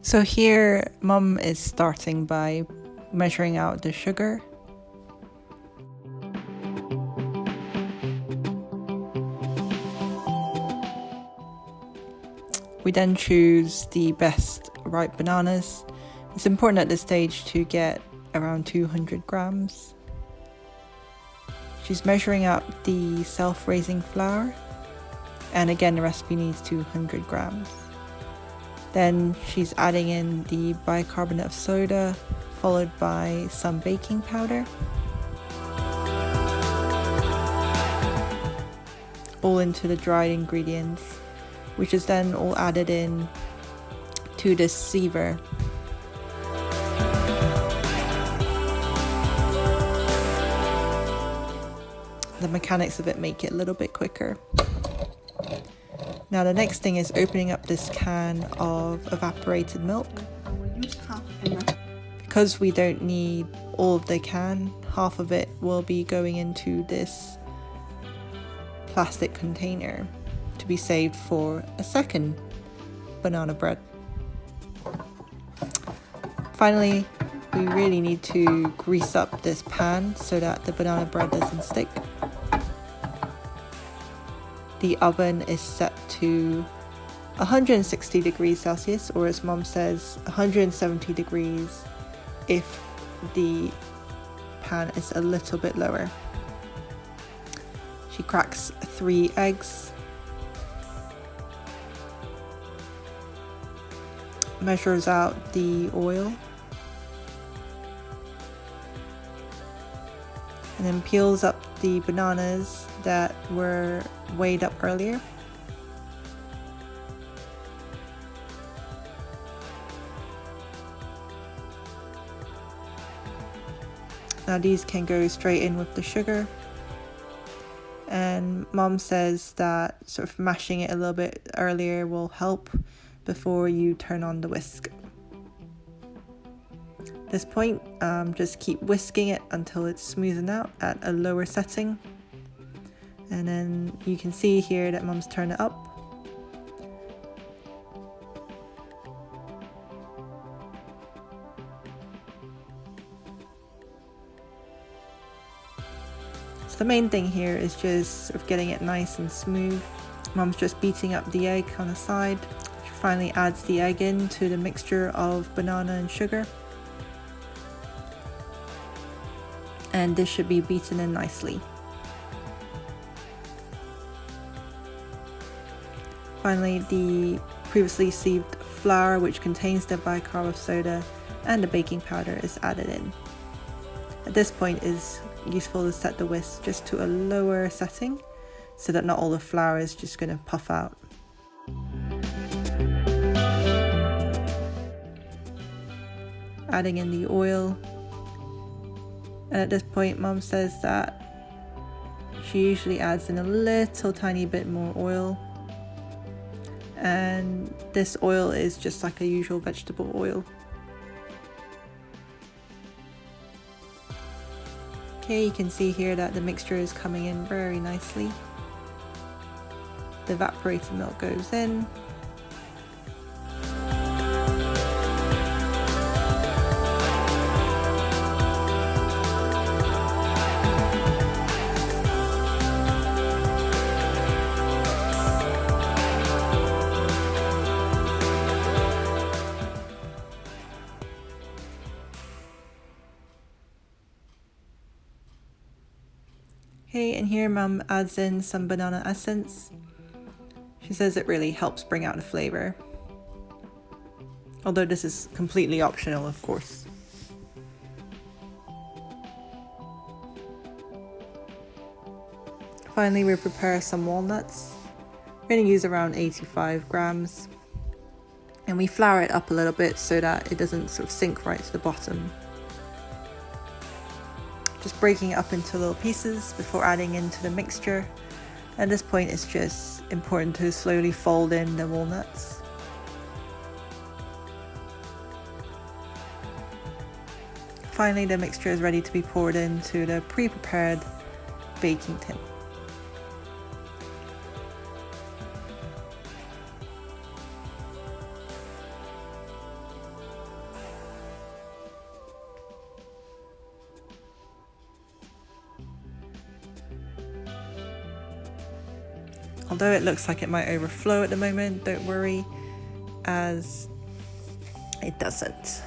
So here, Mum is starting by measuring out the sugar. We then choose the best ripe bananas. It's important at this stage to get around 200 grams. She's measuring up the self-raising flour, and again the recipe needs 200 grams. Then she's adding in the bicarbonate of soda, followed by some baking powder. All into the dried ingredients, which is then all added in to this sieve. The mechanics of it make it a little bit quicker. Now the next thing is opening up this can of evaporated milk. Because we don't need all of the can, half of it will be going into this plastic container to be saved for a second banana bread. Finally, we really need to grease up this pan so that the banana bread doesn't stick. The oven is set to 160 degrees Celsius, or as Mom says, 170 degrees if the pan is a little bit lower. She cracks 3 eggs, measures out the oil, and then peels up the bananas that were weighed up earlier. Now these can go straight in with the sugar, and Mom says that sort of mashing it a little bit earlier will help before you turn on the whisk. At this point, just keep whisking it until it's smoothened out at a lower setting. And then you can see here that Mum's turned it up. So the main thing here is just sort of getting it nice and smooth. Mum's just beating up the egg on the side. She finally adds the egg into the mixture of banana and sugar. And this should be beaten in nicely. Finally, the previously sieved flour, which contains the bicarb of soda and the baking powder, is added in. At this point, it's useful to set the whisk just to a lower setting so that not all the flour is just going to puff out. Adding in the oil. And at this point, Mum says that she usually adds in a little tiny bit more oil. And this oil is just like a usual vegetable oil. Okay, you can see here that the mixture is coming in very nicely. The evaporated milk goes in. Okay, and here Mum adds in some banana essence. She says it really helps bring out the flavor. Although this is completely optional, of course. Finally, we prepare some walnuts. We're going to use around 85 grams. And we flour it up a little bit so that it doesn't sort of sink right to the bottom. Just breaking it up into little pieces before adding into the mixture. At this point, it's just important to slowly fold in the walnuts. Finally, the mixture is ready to be poured into the pre-prepared baking tin. Although it looks like it might overflow at the moment, don't worry, as it doesn't.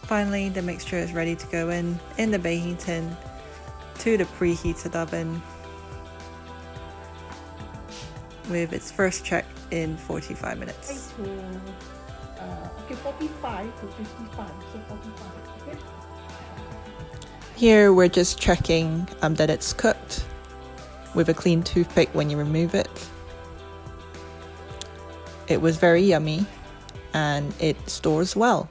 Finally, the mixture is ready to go in the baking tin to the preheated oven with its first check in 45 minutes. Okay, 45 to 55, so 45, okay? Here we're just checking that it's cooked with a clean toothpick when you remove it. It was very yummy and it stores well.